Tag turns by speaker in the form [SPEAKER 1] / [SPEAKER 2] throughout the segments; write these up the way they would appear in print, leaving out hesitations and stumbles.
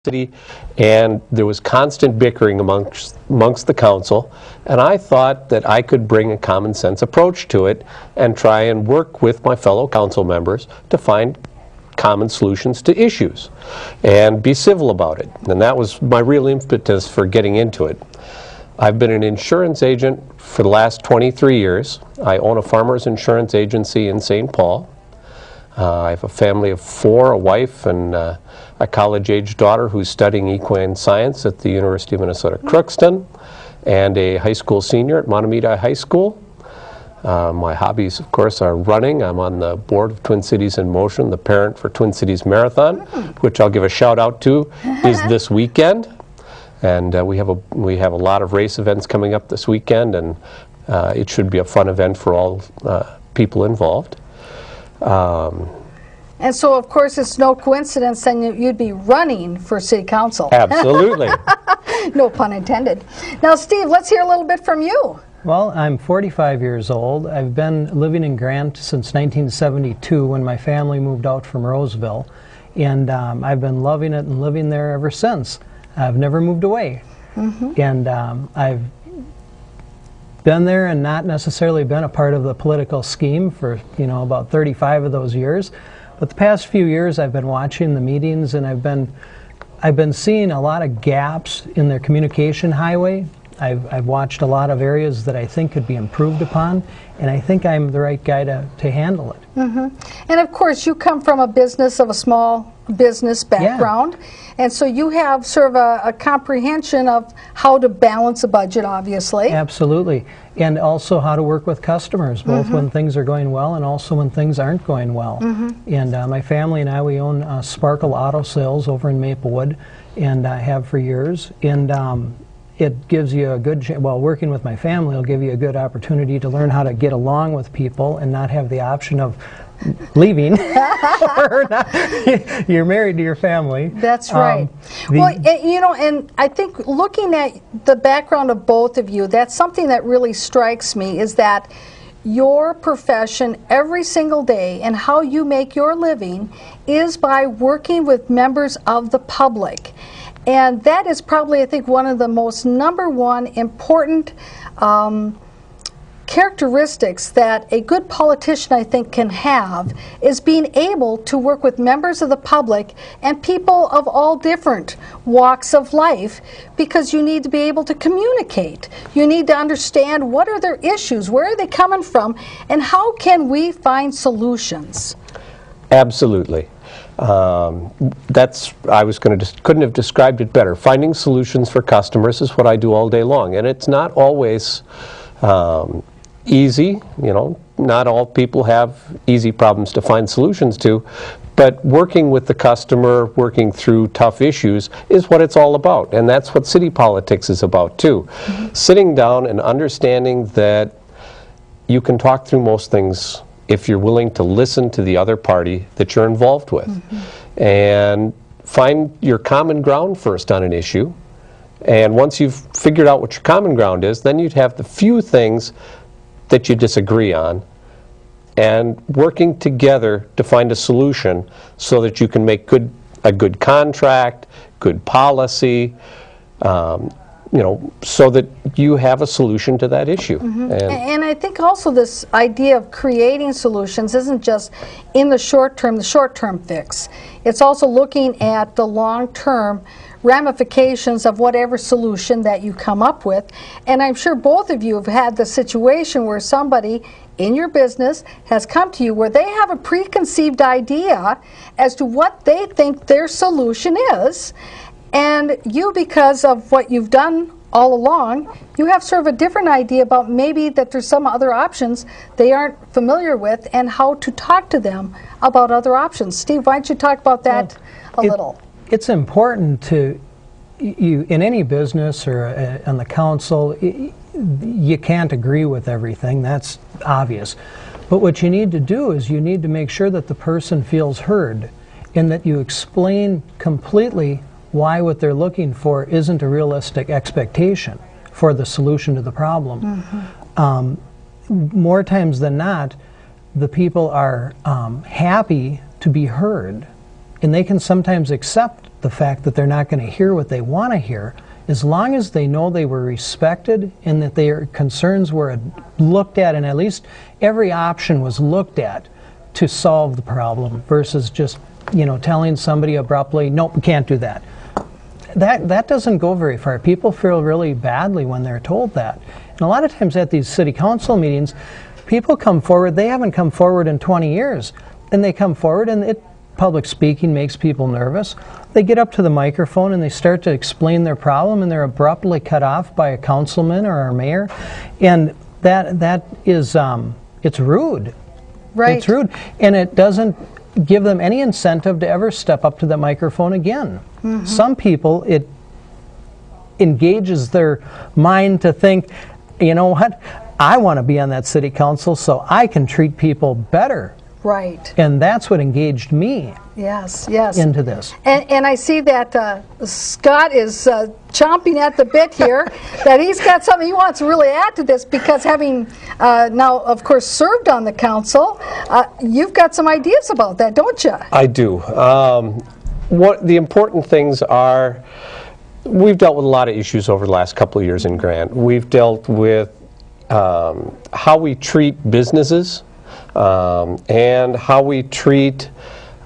[SPEAKER 1] city, and there was constant bickering amongst the council, and I thought that I could bring a common sense approach to it and try and work with my fellow council members to find common solutions to issues and be civil about it. And that was my real impetus for getting into it. I've been an insurance agent for the last 23 years. I own a farmer's insurance agency in St. Paul. I have a family of 4, a wife and a college-age daughter who's studying equine science at the University of Minnesota Crookston, and a high school senior at Mahtomedi High School. My hobbies, of course, are running. I'm on the board of Twin Cities in Motion, the parent for Twin Cities Marathon, which I'll give a shout out to, is this weekend. And we have a lot of race events coming up this weekend, and it should be a fun event for all people involved.
[SPEAKER 2] And so, of course, it's no coincidence then you'd be running for City Council.
[SPEAKER 1] Absolutely.
[SPEAKER 2] No pun intended. Now, Steve, let's hear a little bit from you.
[SPEAKER 3] Well, I'm 45 years old. I've been living in Grant since 1972 when my family moved out from Roseville. And I've been loving it and living there ever since. I've never moved away. And I've been there and not necessarily been a part of the political scheme for, about 35 of those years. But the past few years I've been watching the meetings, and I've been seeing a lot of gaps in their communication highway. I've watched a lot of areas that I think could be improved upon, and I think I'm the right guy to handle it.
[SPEAKER 2] And of course, you come from a small business background, and so you have sort of a comprehension of how to balance a budget, obviously.
[SPEAKER 3] Absolutely, and also how to work with customers, both when things are going well and also when things aren't going well. And my family and I, we own Sparkle Auto Sales over in Maplewood, and I have for years. And it gives you a good, working with my family will give you a good opportunity to learn how to get along with people and not have the option of leaving. Or not. You're married to your family.
[SPEAKER 2] That's right. Well, and I think looking at the background of both of you, that's something that really strikes me, is that your profession every single day and how you make your living is by working with members of the public. And that is probably, I think, one of the most #1 important characteristics that a good politician, I think, can have, is being able to work with members of the public and people of all different walks of life, because you need to be able to communicate. You need to understand what are their issues, where are they coming from, and how can we find solutions.
[SPEAKER 1] Absolutely. Couldn't have described it better. Finding solutions for customers is what I do all day long, and it's not always easy. Not all people have easy problems to find solutions to, but working with the customer, working through tough issues is what it's all about, and that's what city politics is about too. Sitting down and understanding that you can talk through most things if you're willing to listen to the other party that you're involved with. And find your common ground first on an issue. And once you've figured out what your common ground is, then you'd have the few things that you disagree on, and working together to find a solution so that you can make a good contract, good policy, so that you have a solution to that issue.
[SPEAKER 2] And I think also this idea of creating solutions isn't just in the short term fix. It's also looking at the long-term ramifications of whatever solution that you come up with. And I'm sure both of you have had the situation where somebody in your business has come to you where they have a preconceived idea as to what they think their solution is. And you, because of what you've done all along, you have sort of a different idea about maybe that there's some other options they aren't familiar with and how to talk to them about other options. Steve, why don't you talk about that a little?
[SPEAKER 3] It's important to, in any business or on the council, you can't agree with everything, that's obvious. But what you need to do is you need to make sure that the person feels heard and that you explain completely why what they're looking for isn't a realistic expectation for the solution to the problem. More times than not, the people are happy to be heard, and they can sometimes accept the fact that they're not going to hear what they want to hear, as long as they know they were respected and that their concerns were looked at, and at least every option was looked at to solve the problem, versus just, you know, telling somebody abruptly, nope, we can't do that. That doesn't go very far. People feel really badly when they're told that. And a lot of times at these city council meetings, people come forward, they haven't come forward in 20 years, and they come forward, and public speaking makes people nervous. They get up to the microphone and they start to explain their problem, and they're abruptly cut off by a councilman or our mayor, and that is it's rude.
[SPEAKER 2] Right.
[SPEAKER 3] It's rude, and it doesn't give them any incentive to ever step up to the microphone again. Mm-hmm. Some people, it engages their mind to think, you know what, I want to be on that city council so I can treat people better.
[SPEAKER 2] Right.
[SPEAKER 3] And that's what engaged me.
[SPEAKER 2] Yes, yes.
[SPEAKER 3] Into this.
[SPEAKER 2] And I see that Scott is chomping at the bit here, that he's got something he wants to really add to this, because having now, of course, served on the council, you've got some ideas about that, don't you?
[SPEAKER 1] I do. What the important things are, we've dealt with a lot of issues over the last couple of years in Grant. We've dealt with how we treat businesses, and how we treat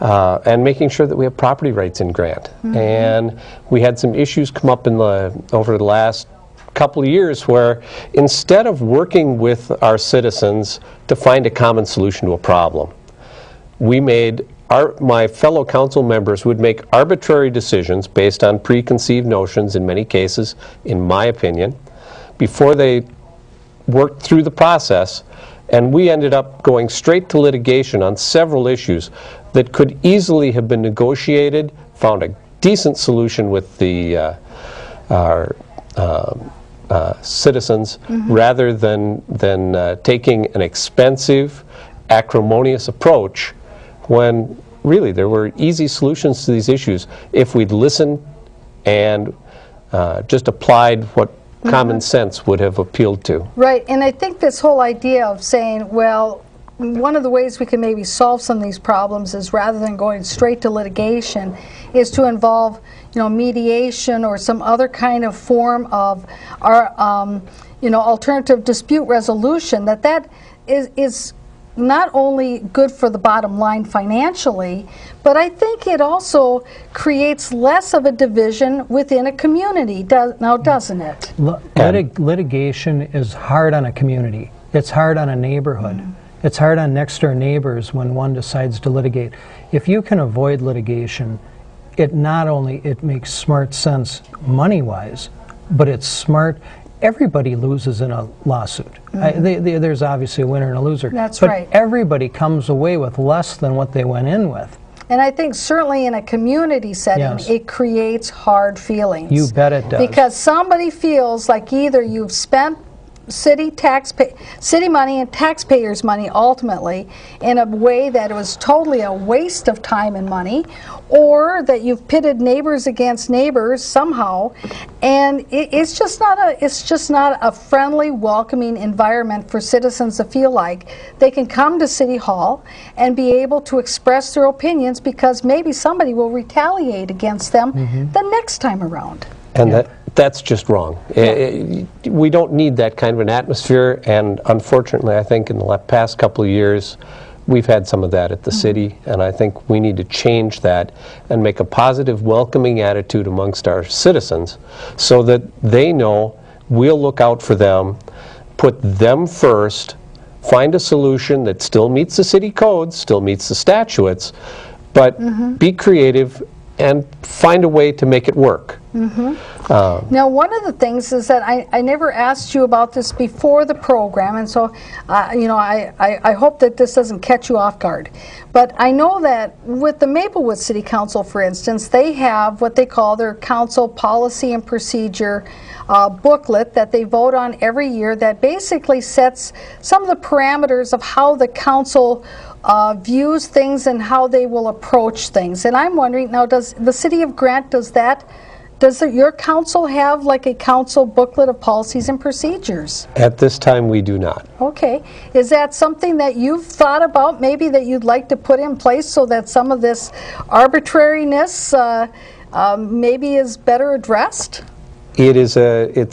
[SPEAKER 1] and making sure that we have property rights in Grant. Mm-hmm. And we had some issues come up over the last couple of years where, instead of working with our citizens to find a common solution to a problem, my fellow council members would make arbitrary decisions based on preconceived notions, in many cases, in my opinion, before they worked through the process. And we ended up going straight to litigation on several issues that could easily have been negotiated, found a decent solution with our citizens, mm-hmm. rather than taking an expensive, acrimonious approach, when really there were easy solutions to these issues if we'd listened and just applied what mm-hmm. common sense would have appealed to.
[SPEAKER 2] Right, and I think this whole idea of saying, well, one of the ways we can maybe solve some of these problems is, rather than going straight to litigation, is to involve, you know, mediation or some other kind of form of our, you know, alternative dispute resolution. That is not only good for the bottom line financially, but I think it also creates less of a division within a community, doesn't it?
[SPEAKER 3] Litigation is hard on a community. It's hard on a neighborhood. Mm-hmm. It's hard on next door neighbors when one decides to litigate. If you can avoid litigation, it makes smart sense money-wise, but it's smart. Everybody loses in a lawsuit. Mm-hmm. There's obviously a winner and a loser.
[SPEAKER 2] That's
[SPEAKER 3] but
[SPEAKER 2] right.
[SPEAKER 3] Everybody comes away with less than what they went in with.
[SPEAKER 2] And I think certainly in a community setting, yes. It creates hard feelings.
[SPEAKER 3] You bet it does.
[SPEAKER 2] Because somebody feels like either you've spent city money and taxpayers' money ultimately in a way that it was totally a waste of time and money, or that you've pitted neighbors against neighbors somehow, and it's just not a friendly, welcoming environment for citizens to feel like they can come to City Hall and be able to express their opinions, because maybe somebody will retaliate against them mm-hmm. the next time around.
[SPEAKER 1] And that's just wrong. Yeah. We don't need that kind of an atmosphere, and unfortunately I think in the past couple of years we've had some of that at the mm-hmm. city, and I think we need to change that and make a positive, welcoming attitude amongst our citizens, so that they know we'll look out for them, put them first, find a solution that still meets the city codes, still meets the statutes, but mm-hmm. be creative and find a way to make it work.
[SPEAKER 2] Mm-hmm. Now, one of the things is that I never asked you about this before the program, and so you know, I hope that this doesn't catch you off guard. But I know that with the Maplewood City Council, for instance, they have what they call their council policy and procedure booklet that they vote on every year, that basically sets some of the parameters of how the council views things and how they will approach things. And I'm wondering now, does the City of Grant, does your council have like a council booklet of policies and procedures?
[SPEAKER 1] At this time we do not.
[SPEAKER 2] Okay. Is that something that you've thought about, maybe that you'd like to put in place, so that some of this arbitrariness maybe is better addressed?
[SPEAKER 1] It's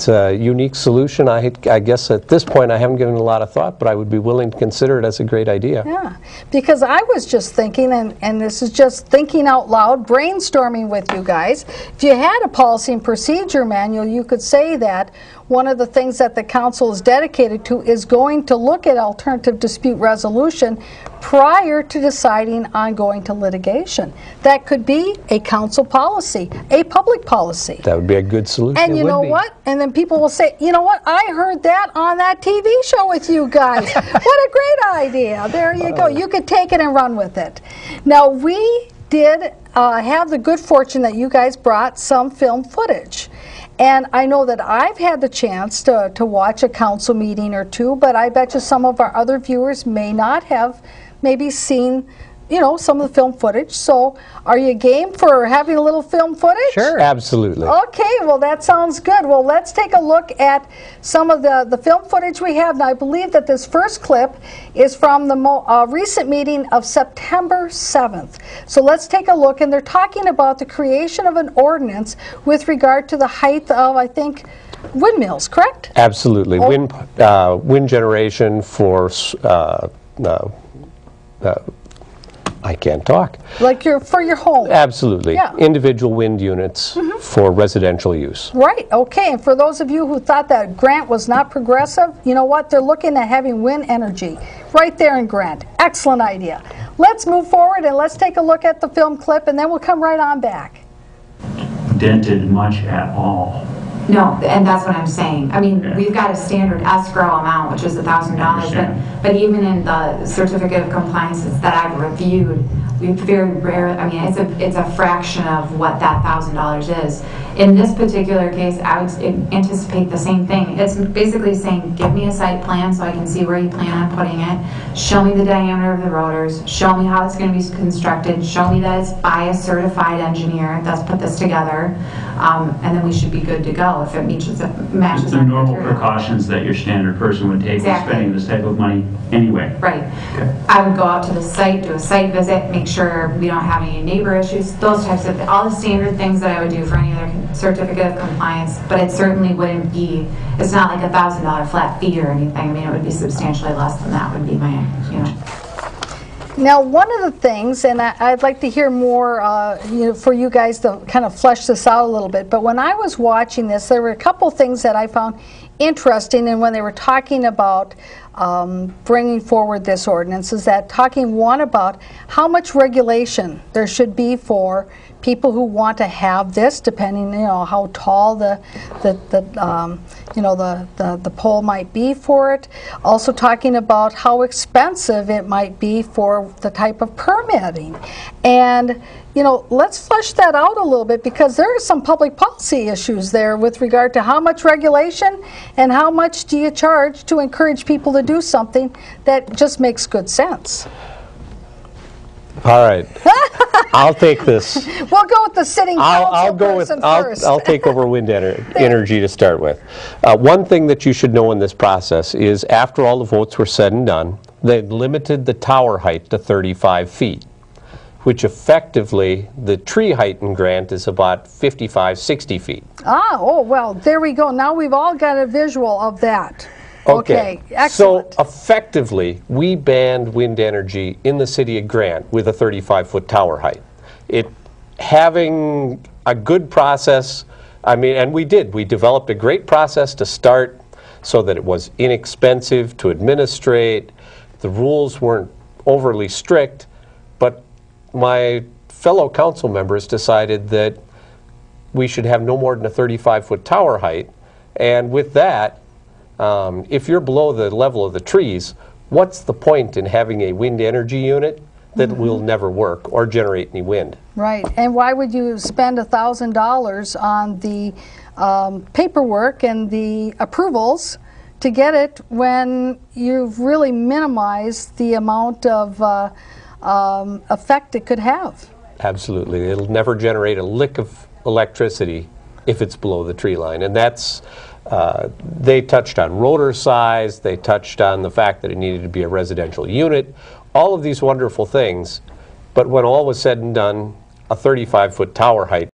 [SPEAKER 1] a unique solution. I guess at this point I haven't given it a lot of thought, but I would be willing to consider it as a great idea.
[SPEAKER 2] Yeah, because I was just thinking, and this is just thinking out loud, brainstorming with you guys. If you had a policy and procedure manual, you could say that one of the things that the council is dedicated to is going to look at alternative dispute resolution prior to deciding on going to litigation. That could be a council policy, a public policy.
[SPEAKER 1] That would be a good solution.
[SPEAKER 2] And you know what? And then people will say, you know what? I heard that on that TV show with you guys. What a great idea. There you go. You could take it and run with it. Now, we did have the good fortune that you guys brought some film footage. And I know that I've had the chance to watch a council meeting or two, but I bet you some of our other viewers may not have maybe seen, you know, some of the film footage. So are you game for having a little film footage?
[SPEAKER 1] Sure. Absolutely.
[SPEAKER 2] Okay, well that sounds good. Well, let's take a look at some of the film footage we have. Now I believe that this first clip is from the recent meeting of September 7th. So let's take a look, and they're talking about the creation of an ordinance with regard to the height of, I think, windmills, correct?
[SPEAKER 1] Absolutely. Wind generation for I can't talk.
[SPEAKER 2] Like for your home.
[SPEAKER 1] Absolutely.
[SPEAKER 2] Yeah.
[SPEAKER 1] Individual wind units for residential use.
[SPEAKER 2] Right, okay, and for those of you who thought that Grant was not progressive, you know what, they're looking at having wind energy right there in Grant. Excellent idea. Let's move forward and let's take a look at the film clip, and then we'll come right on back.
[SPEAKER 4] Dented much at all.
[SPEAKER 5] No, and that's what I'm saying. I mean,
[SPEAKER 4] Yeah.
[SPEAKER 5] we've got a standard escrow amount, which is $1,000, but even in the certificate of compliances that I've reviewed, we very rarely, I mean, it's a fraction of what that $1,000 is. In this particular case, I would anticipate the same thing. It's basically saying, give me a site plan so I can see where you plan on putting it, show me the diameter of the rotors, show me how it's going to be constructed, show me that it's by a certified engineer that's put this together, and then we should be good to go if it matches
[SPEAKER 4] The
[SPEAKER 5] our
[SPEAKER 4] normal
[SPEAKER 5] criteria.
[SPEAKER 4] precautions that your standard person would take when
[SPEAKER 5] Exactly.
[SPEAKER 4] spending this type of money anyway.
[SPEAKER 5] Right.
[SPEAKER 4] Okay.
[SPEAKER 5] I would go out to the site, do a site visit, make sure we don't have any neighbor issues, those types of, all the standard things that I would do for any other certificate of compliance, but it certainly wouldn't be, it's not like $1,000 flat fee or anything. I mean, it would be substantially less than that would be my, you know.
[SPEAKER 2] Now, one of the things, and I'd like to hear more, you know, for you guys to kind of flesh this out a little bit, but when I was watching this, there were a couple things that I found interesting, and when they were talking about bringing forward this ordinance, is that talking one about how much regulation there should be for people who want to have this, depending, you know, how tall the pole might be for it. Also talking about how expensive it might be for the type of permitting. And, you know, let's flesh that out a little bit, because there are some public policy issues there with regard to how much regulation and how much do you charge to encourage people to do something that just makes good sense.
[SPEAKER 1] All right. I'll take this.
[SPEAKER 2] We'll go with the sitting council person first.
[SPEAKER 1] I'll take over wind energy to start with. One thing that you should know in this process is after all the votes were said and done, they limited the tower height to 35 feet, which effectively, the tree height in Grant is about 55, 60 feet.
[SPEAKER 2] Ah, oh, well, there we go. Now we've all got a visual of that. Okay, excellent.
[SPEAKER 1] So effectively, we banned wind energy in the city of Grant with a 35-foot tower height. Having a good process, I mean, and we developed a great process to start so that it was inexpensive to administrate. The rules weren't overly strict, but my fellow council members decided that we should have no more than a 35-foot tower height, and with that, if you're below the level of the trees, what's the point in having a wind energy unit that will never work or generate any wind?
[SPEAKER 2] Right, and why would you spend $1,000 on the paperwork and the approvals to get it when you've really minimized the amount of effect it could have?
[SPEAKER 1] Absolutely. It'll never generate a lick of electricity if it's below the tree line, and that's they touched on rotor size, they touched on the fact that it needed to be a residential unit, all of these wonderful things, but when all was said and done, a 35-foot tower height